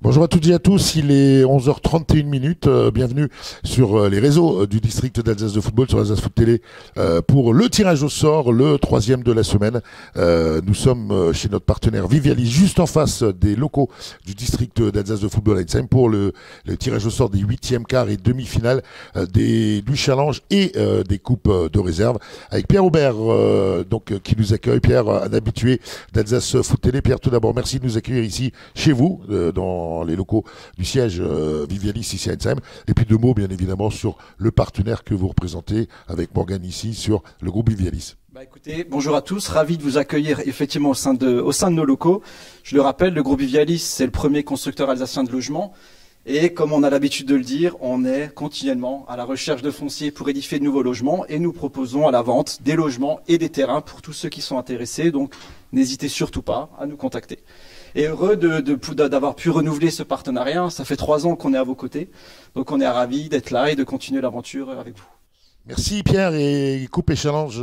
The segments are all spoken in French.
Bonjour à toutes et à tous, il est 11h31, bienvenue sur les réseaux du district d'Alsace de football, sur Alsace Foot Télé, pour le tirage au sort, le troisième de la semaine. Nous sommes chez notre partenaire Vivialis, juste en face des locaux du district d'Alsace de football à Ensheim, pour le tirage au sort des huitièmes, quarts et demi-finales du challenge et des coupes de réserve, avec Pierre Aubert qui nous accueille. Pierre, un habitué d'Alsace Foot Télé. Pierre, tout d'abord, merci de nous accueillir ici, chez vous, dans les locaux du siège Vivialis ici à Ensheim. Et puis deux mots bien évidemment sur le partenaire que vous représentez avec Morgane ici sur le groupe Vivialis. Écoutez, bonjour à tous, ravi de vous accueillir effectivement au sein de nos locaux. Je le rappelle, le groupe Vivialis, c'est le premier constructeur alsacien de logements. Et comme on a l'habitude de le dire, on est continuellement à la recherche de fonciers pour édifier de nouveaux logements et nous proposons à la vente des logements et des terrains pour tous ceux qui sont intéressés. Donc n'hésitez surtout pas à nous contacter. Et heureux d'avoir pu renouveler ce partenariat. Ça fait 3 ans qu'on est à vos côtés. Donc on est ravis d'être là et de continuer l'aventure avec vous. Merci Pierre, et Coupe et Challenge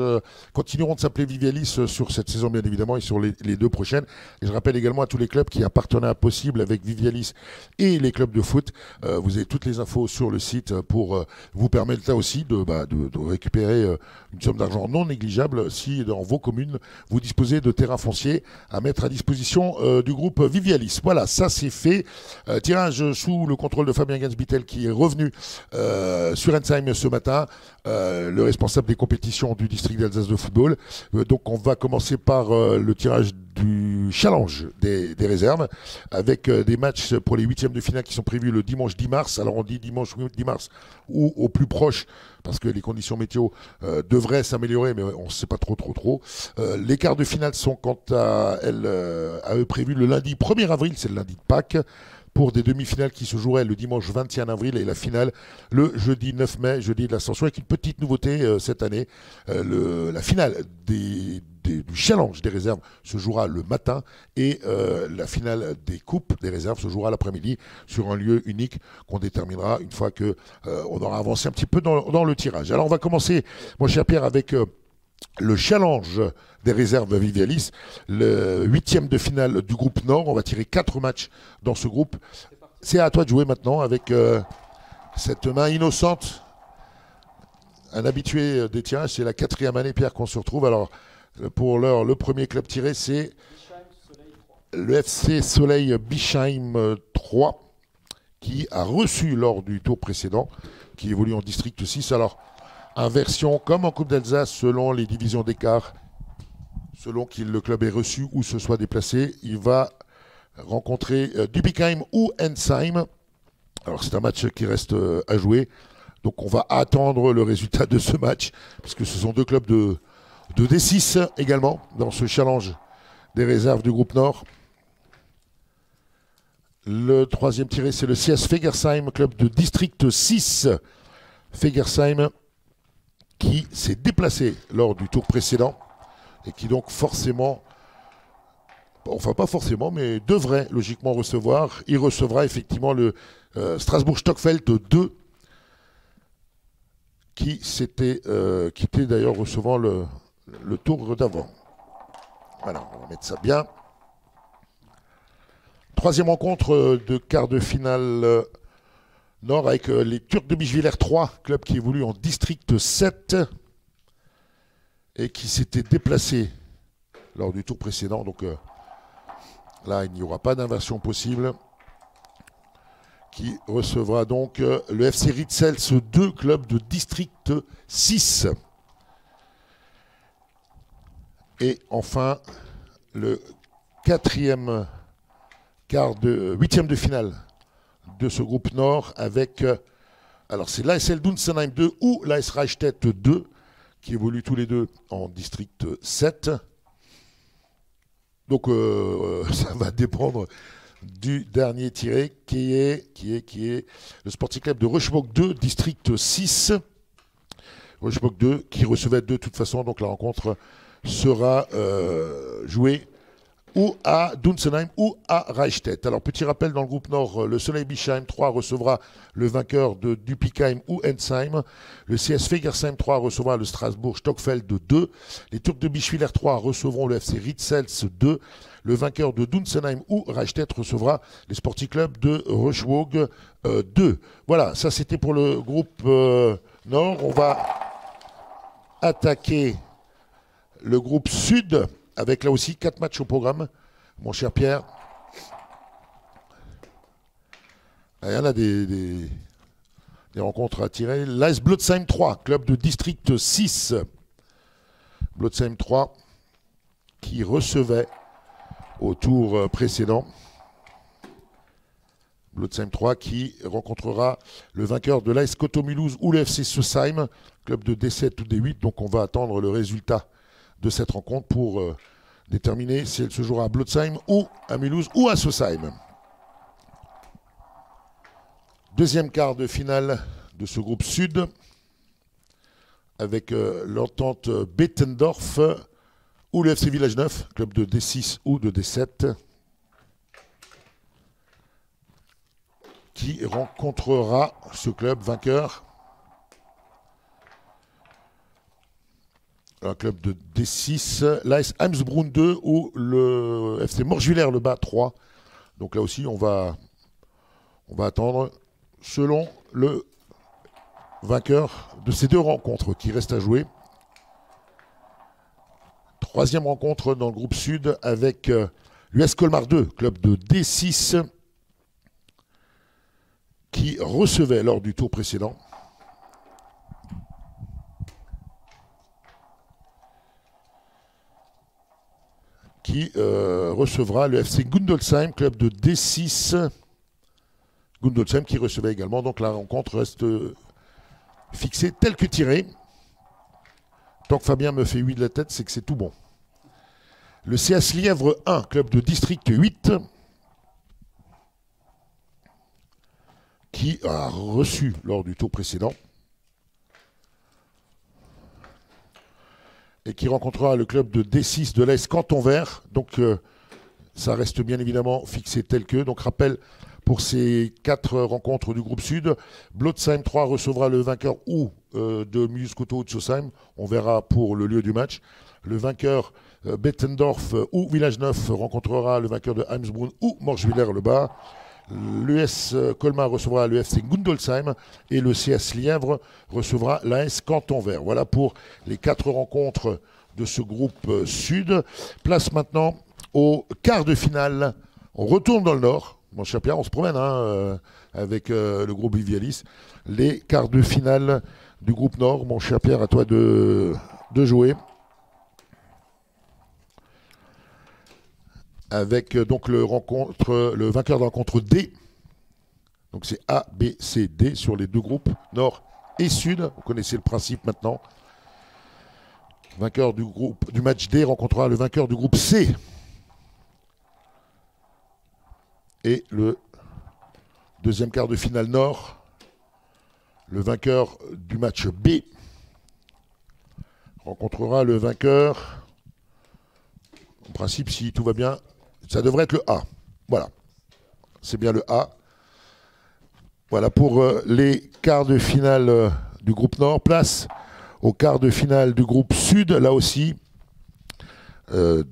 continueront de s'appeler Vivialis sur cette saison bien évidemment et sur les 2 prochaines. Et je rappelle également à tous les clubs qu'il y a un partenariat possible avec Vivialis et les clubs de foot. Vous avez toutes les infos sur le site pour vous permettre là aussi de récupérer une somme d'argent non négligeable si dans vos communes vous disposez de terrains fonciers à mettre à disposition du groupe Vivialis. Voilà, ça c'est fait. Tirage sous le contrôle de Fabien Gansbittel qui est revenu sur Ensheim ce matin. Le responsable des compétitions du district d'Alsace de football. Donc on va commencer par le tirage du challenge des réserves avec des matchs pour les 8e de finale qui sont prévus le dimanche 10 mars. Alors on dit dimanche 10 mars ou au plus proche parce que les conditions météo devraient s'améliorer, mais on ne sait pas trop. Les quarts de finale sont quant à eux prévus le lundi 1er avril, c'est le lundi de Pâques, pour des demi-finales qui se joueraient le dimanche 21 avril et la finale le jeudi 9 mai, jeudi de l'Ascension, avec une petite nouveauté cette année. La finale du challenge des réserves se jouera le matin et la finale des coupes des réserves se jouera l'après-midi sur un lieu unique qu'on déterminera une fois que on aura avancé un petit peu dans le tirage. Alors on va commencer, mon cher Pierre, avec le challenge des réserves Vivialis, le 8e de finale du groupe Nord. On va tirer 4 matchs dans ce groupe. C'est à toi de jouer maintenant avec cette main innocente. Un habitué des tirages, c'est la 4e année, Pierre, qu'on se retrouve. Alors, pour l'heure, le premier club tiré, c'est le FC Soleil Bischheim 3, qui a reçu lors du tour précédent, qui évolue en district 6. Alors, inversion comme en Coupe d'Alsace selon les divisions d'écart, selon qu'il le club est reçu ou se soit déplacé. Il va rencontrer Dubikheim ou Ensheim. Alors c'est un match qui reste à jouer. Donc on va attendre le résultat de ce match, parce que ce sont 2 clubs de D6 également dans ce challenge des réserves du groupe Nord. Le 3e tiré, c'est le CS Fegersheim, club de district 6. Fegersheim qui s'est déplacé lors du tour précédent et qui donc forcément, enfin pas forcément, mais devrait logiquement recevoir. Il recevra effectivement le Strasbourg-Stockfeld 2 qui s'était quitté d'ailleurs recevant le tour d'avant. Voilà, on va mettre ça bien. 3e rencontre de quart de finale Nord avec les Turcs de Bischwiller 3, club qui évolue en district 7 et qui s'était déplacé lors du tour précédent. Donc là, il n'y aura pas d'inversion possible. Qui recevra donc le FC Ritzels 2, club de district 6. Et enfin, le 4e quart de 8e de finale de ce groupe Nord avec, alors c'est l'ASL Dunsenheim 2 ou l'AS Reichstätt 2 qui évoluent tous les 2 en district 7. Donc ça va dépendre du dernier tiré qui est le Sporting Club de Rochebock 2, district 6. Rochebock 2 qui recevait 2 de toute façon, donc la rencontre sera jouée ou à Dunsenheim ou à Reichstätt. Alors, petit rappel, dans le groupe Nord, le Soleil Bischheim 3 recevra le vainqueur de Dupikheim ou Ensheim. Le CS Fegersheim 3 recevra le Strasbourg Stockfeld 2. Les Turcs de Bischwiller 3 recevront le FC Ritzels 2. Le vainqueur de Dunsenheim ou Reichstätt recevra les Sporting Club de Röschwog 2. Voilà, ça c'était pour le groupe Nord. On va attaquer le groupe Sud, avec là aussi 4 matchs au programme, mon cher Pierre. Il y en a des rencontres à tirer. L'AS Blotzheim 3, club de district 6. Blotzheim 3, qui recevait au tour précédent. Blotzheim 3 qui rencontrera le vainqueur de l'AS Cotomulhouse ou le FC Sosheim, club de D7 ou D8. Donc on va attendre le résultat de cette rencontre pour déterminer si elle se jouera à Blotzheim ou à Mulhouse ou à Sosheim. Deuxième quart de finale de ce groupe Sud avec l'entente Bettendorf ou le FC Village Neuf, club de D6 ou de D7, qui rencontrera ce club vainqueur, un club de D6, l'AS Heimsbrunn 2 ou le FC Morschwiller-le-Bas 3. Donc là aussi, on va attendre selon le vainqueur de ces deux rencontres qui restent à jouer. Troisième rencontre dans le groupe Sud avec l'US Colmar 2, club de D6, qui recevait lors du tour précédent. Qui recevra le FC Gundolsheim, club de D6. Gundolsheim qui recevait également. Donc la rencontre reste fixée telle que tirée. Tant que Fabien me fait oui de la tête, c'est que c'est tout bon. Le CS Lièvre 1, club de district 8, qui a reçu lors du tour précédent et qui rencontrera le club de D6 de l'AS Canton Vert. Donc ça reste bien évidemment fixé tel que. Donc rappel pour ces 4 rencontres du groupe Sud, Blotzheim 3 recevra le vainqueur ou de Mulhouse-Coteau ou de Sosheim. On verra pour le lieu du match. Le vainqueur Bettendorf ou Village Neuf rencontrera le vainqueur de Heimsbrunn ou Morschwiller-le-Bas. L'US Colmar recevra le FC Gundolsheim et le CS Lièvre recevra l'AS Canton Vert. Voilà pour les 4 rencontres de ce groupe Sud. Place maintenant au quart de finale. On retourne dans le Nord. Mon cher Pierre, on se promène avec le groupe Vivialis. Les quarts de finale du groupe Nord. Mon cher Pierre, à toi de jouer. Avec donc le vainqueur de la rencontre D. Donc c'est A, B, C, D sur les deux groupes, Nord et Sud. Vous connaissez le principe maintenant. Vainqueur du match D rencontrera le vainqueur du groupe C. Et le deuxième quart de finale Nord, le vainqueur du match B rencontrera le vainqueur, en principe si tout va bien, ça devrait être le A. Voilà, c'est bien le A. Voilà pour les quarts de finale du groupe Nord. Place au quart de finale du groupe Sud, là aussi, 2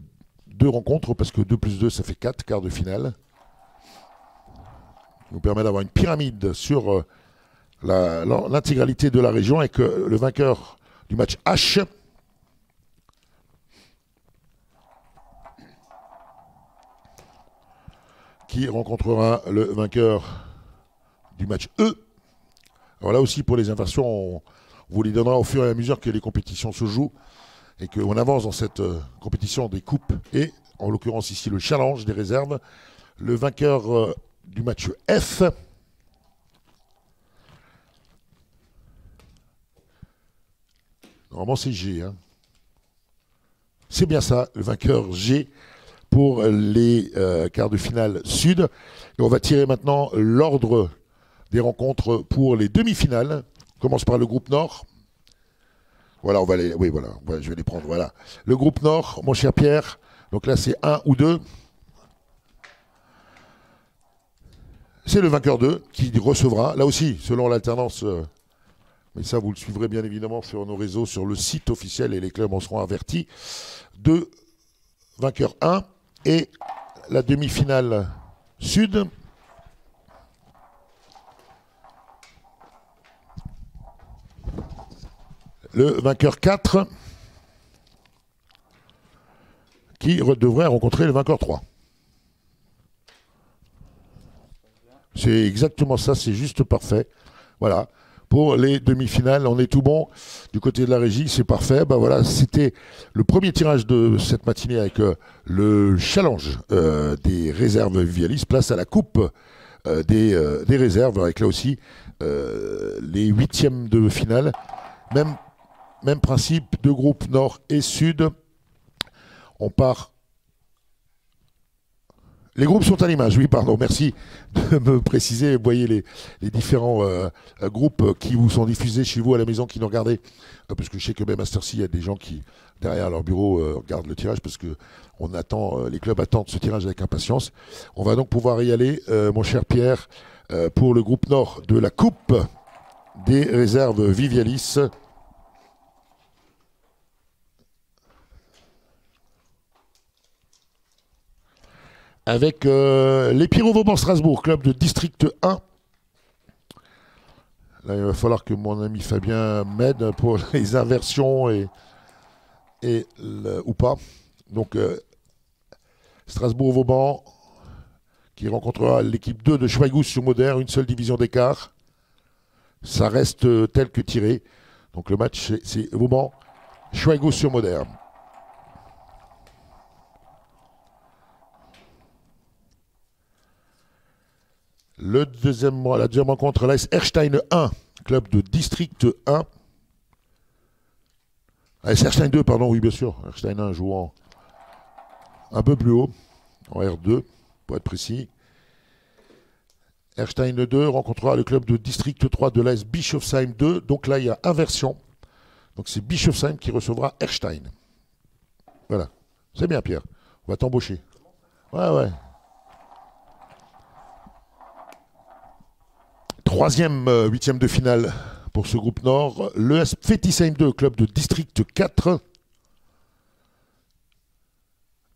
rencontres, parce que 2 plus 2, ça fait 4 quarts de finale. Nous permet d'avoir une pyramide sur l'intégralité de la région avec le vainqueur du match H qui rencontrera le vainqueur du match E. Alors là aussi pour les inversions, on vous les donnera au fur et à mesure que les compétitions se jouent et qu'on avance dans cette compétition des coupes et en l'occurrence ici le challenge des réserves. Le vainqueur du match F normalement c'est G, hein. C'est bien ça, le vainqueur G pour les quarts de finale Sud. Et on va tirer maintenant l'ordre des rencontres pour les demi-finales. On commence par le groupe Nord. Voilà, on va les, oui, voilà, je vais les prendre. Voilà. Le groupe Nord, mon cher Pierre. Donc là, c'est 1 ou 2. c'est le vainqueur 2 qui recevra, là aussi, selon l'alternance, mais ça vous le suivrez bien évidemment sur nos réseaux, sur le site officiel et les clubs en seront avertis, de vainqueur 1 et la demi-finale sud. Le vainqueur 4 qui devrait rencontrer le vainqueur 3. C'est exactement ça, c'est juste parfait. Voilà. Pour les demi-finales, on est tout bon. Du côté de la régie, c'est parfait. Ben voilà, c'était le premier tirage de cette matinée avec le challenge des réserves Vivialis. Place à la coupe des réserves, avec là aussi les huitièmes de finale. Même principe, deux groupes nord et sud. On part. Les groupes sont à l'image, oui, pardon, merci de me préciser. Vous voyez les différents groupes qui vous sont diffusés chez vous à la maison, qui nous regardez. Parce que je sais que même à cette heure-ci, il y a des gens qui, derrière leur bureau, regardent le tirage, parce que on attend, les clubs attendent ce tirage avec impatience. On va donc pouvoir y aller, mon cher Pierre, pour le groupe nord de la Coupe des réserves Vivialis. Avec les Pyro-Vauban-Strasbourg, club de district 1. Là, il va falloir que mon ami Fabien m'aide pour les inversions ou pas. Donc, Strasbourg-Vauban, qui rencontrera l'équipe 2 de Schweighouse-sur-Moder, une seule division d'écart. Ça reste tel que tiré. Donc, le match, c'est Vauban-Schweighouse-sur-Moder. La deuxième rencontre, l'AS Erstein 1, club de district 1. AS Erstein 2, pardon, oui, bien sûr. Erstein 1 jouant un peu plus haut, en R2, pour être précis. Erstein 2 rencontrera le club de district 3 de l'AS Bischofsheim 2. Donc là, il y a inversion. Donc c'est Bischofsheim qui recevra Erstein. Voilà. C'est bien, Pierre. On va t'embaucher. Ouais. Troisième huitième de finale pour ce groupe nord. L'ES Fetisheim 2, club de district 4,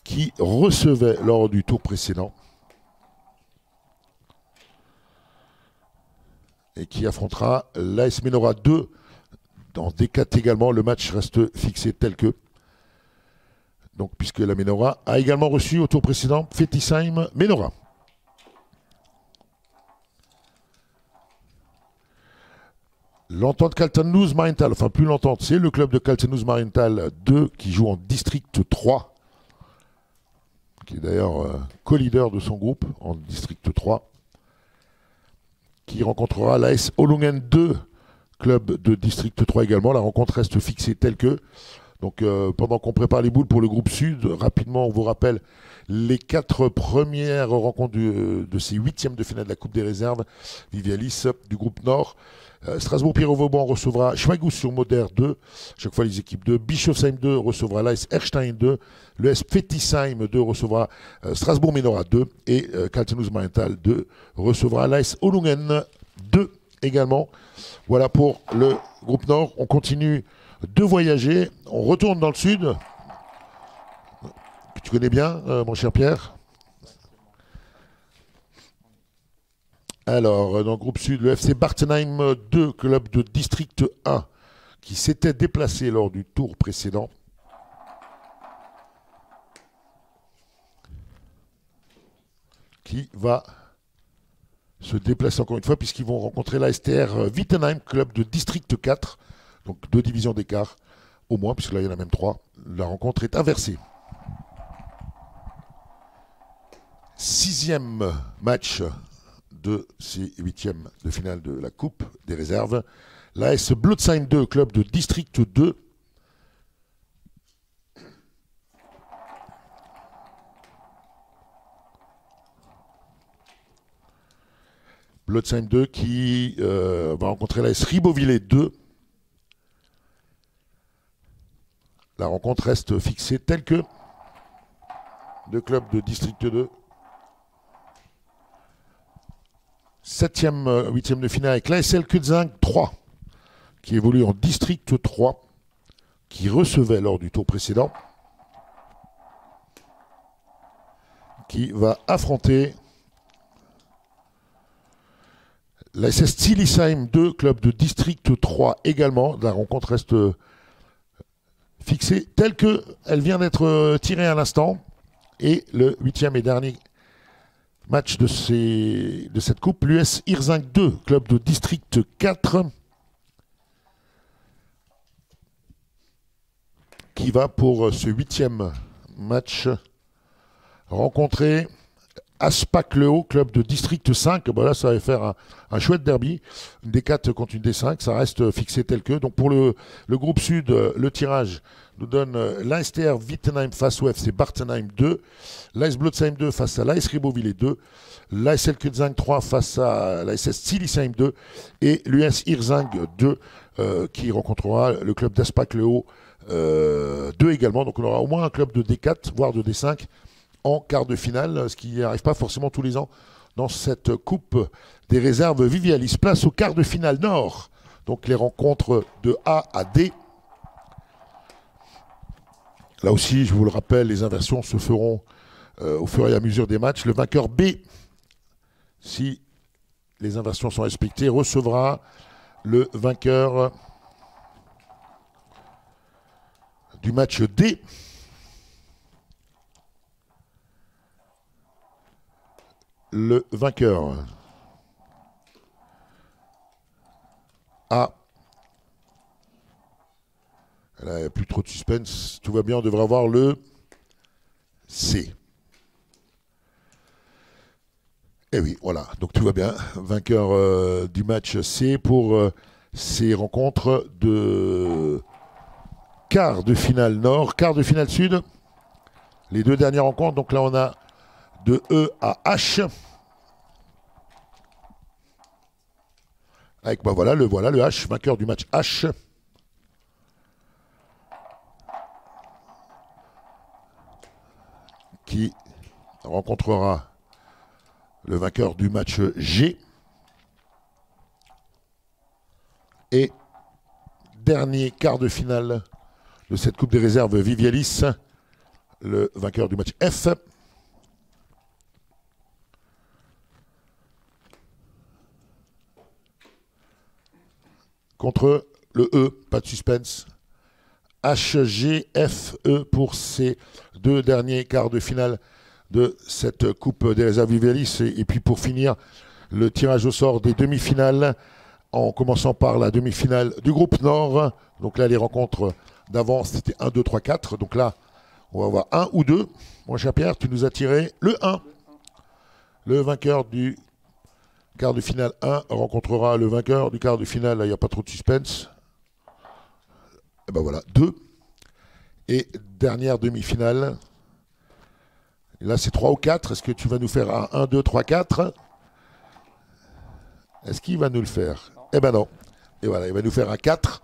qui recevait lors du tour précédent et qui affrontera l'AS Menora 2 dans D4 également. Le match reste fixé tel que. Donc, puisque la Menora a également reçu au tour précédent Fetisheim Menora. L'entente Kaltenhuis Marienthal, enfin plus l'entente, c'est le club de Kaltenhuis Marienthal 2 qui joue en district 3, qui est d'ailleurs co-leader de son groupe en district 3, qui rencontrera l'AS Olungen 2, club de district 3 également. La rencontre reste fixée telle que. Donc pendant qu'on prépare les boules pour le groupe sud, rapidement on vous rappelle les 4 premières rencontres de ces huitièmes de finale de la Coupe des réserves Vivialis du groupe nord. Strasbourg-Pyro-Vauban recevra Schweighouse-sur-Moder 2, chaque fois les équipes 2. Bischofsheim 2 recevra l'AS Erstein 2. Le S Fetisheim 2 recevra Strasbourg-Menora 2. Et Kaltenhuis Marienthal 2 recevra l'AS Olungen 2 également. Voilà pour le groupe nord. On continue de voyager. On retourne dans le sud. Que tu connais bien, mon cher Pierre. Alors, dans le groupe sud, le FC Bartenheim 2, club de district 1, qui s'était déplacé lors du tour précédent. Qui va se déplacer encore une fois, puisqu'ils vont rencontrer la STR Wittenheim, club de district 4, donc 2 divisions d'écart, au moins, puisque là il y en a même 3. La rencontre est inversée. 6e match de ces huitièmes de finale de la Coupe des réserves. L'AS Blotzheim 2, club de district 2. Blotzheim 2 qui va rencontrer l'AS Ribeauvillé 2. La rencontre reste fixée telle que. Deux clubs de district 2. 7e, 8e de finale avec l'ASL Kuzing 3, qui évolue en District 3, qui recevait lors du tour précédent, qui va affronter l'ASS Stilisheim 2, club de District 3 également. La rencontre reste fixée telle qu'elle vient d'être tirée à l'instant. Et le 8e et dernier match de cette coupe, l'US Hirzing 2, club de District 4, qui va pour ce 8e match rencontrer Aspac Le Haut, club de District 5. Bon là, ça va faire un chouette derby. Une D4 contre une D5, ça reste fixé tel que. Donc pour le groupe Sud, le tirage nous donne l'ASTR Wittenheim face au FC Bartenheim 2, l'AS Blotzheim 2 face à l'AS Ribeauvillé 2, l'ASL Kuzing 3 face à l'ASS Stilisheim 2 et l'US Hirzing 2 qui rencontrera le club d'Aspac Le Haut 2 également. Donc on aura au moins un club de D4, voire de D5 en quart de finale, ce qui n'arrive pas forcément tous les ans dans cette coupe des réserves Vivialis. Place au quart de finale nord. Donc les rencontres de A à D. Là aussi, je vous le rappelle, les inversions se feront au fur et à mesure des matchs. Le vainqueur B, si les inversions sont respectées, recevra le vainqueur du match D. Le vainqueur A. Là, il n'y a plus trop de suspense. Tout va bien, on devrait avoir le C. Et oui, voilà. Donc tout va bien. Vainqueur du match C pour ces rencontres de quart de finale nord, quart de finale sud. Les deux dernières rencontres. Donc là, on a de E à H. Avec voilà le H, vainqueur du match H. Qui rencontrera le vainqueur du match G. Et dernier quart de finale de cette Coupe des réserves Vivialis, le vainqueur du match F. Contre le E, pas de suspense. H, G, F, E pour ces deux derniers quarts de finale de cette Coupe des réserves Vivialis. Et puis pour finir, le tirage au sort des demi-finales, en commençant par la demi-finale du groupe Nord. Donc là, les rencontres d'avant, c'était 1, 2, 3, 4. Donc là, on va avoir 1 ou 2. Mon cher Pierre, tu nous as tiré le 1. Le vainqueur du quart de finale 1 rencontrera le vainqueur du quart de finale. Là, il n'y a pas trop de suspense. Et ben voilà, 2. Et dernière demi-finale. Là, c'est 3 ou 4. Est-ce que tu vas nous faire un 1, 2, 3, 4 ? Est-ce qu'il va nous le faire ? Eh ben non. Et voilà, il va nous faire un 4.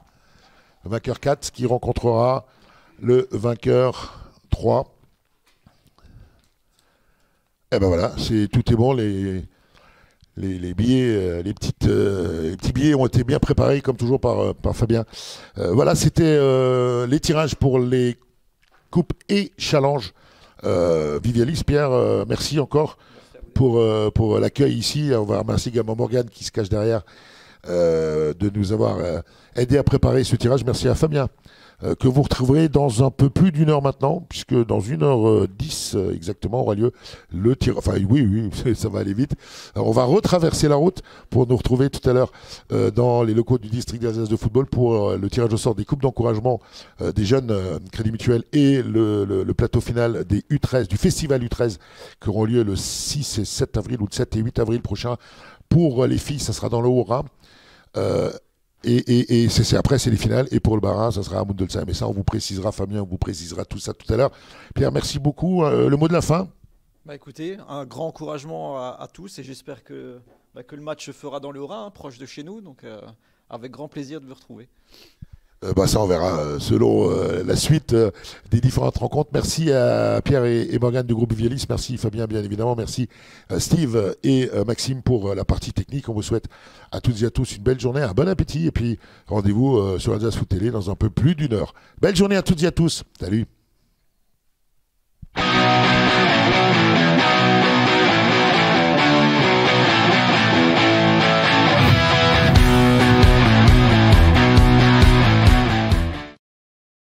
Le vainqueur 4 qui rencontrera le vainqueur 3. Et ben voilà, tout est bon. Les billets, les petits billets ont été bien préparés, comme toujours, par Fabien. Voilà, c'était les tirages pour les coupes et challenges Vivialis. Pierre, merci encore pour l'accueil ici. On va remercier également Morgane qui se cache derrière de nous avoir aidé à préparer ce tirage. Merci à Fabien. Que vous retrouverez dans un peu plus d'une heure maintenant, puisque dans 1h10 exactement aura lieu le tir. Enfin oui, ça va aller vite. Alors, on va retraverser la route pour nous retrouver tout à l'heure dans les locaux du district d'Alsace de football pour le tirage au sort des coupes d'encouragement des jeunes Crédit Mutuel et le plateau final des U13, du festival U13 qui auront lieu le 6 et 7 avril ou le 7 et 8 avril prochain. Pour les filles, ça sera dans le Haut-Rhin. Et après, c'est les finales. Et pour le Bas-Rhin, ça sera à Mundelsheim. Et ça, on vous précisera, Fabien, on vous précisera tout ça tout à l'heure. Pierre, merci beaucoup. Le mot de la fin ? Écoutez, un grand encouragement à tous. Et j'espère que le match se fera dans le Haut-Rhin, proche de chez nous. Donc, avec grand plaisir de vous retrouver. Ça, on verra selon la suite des différentes rencontres. Merci à Pierre et Morgane du groupe Vivialis. Merci Fabien, bien évidemment. Merci Steve et Maxime pour la partie technique. On vous souhaite à toutes et à tous une belle journée, un bon appétit. Et puis, rendez-vous sur Alsace Foot Télé dans un peu plus d'1 heure. Belle journée à toutes et à tous. Salut.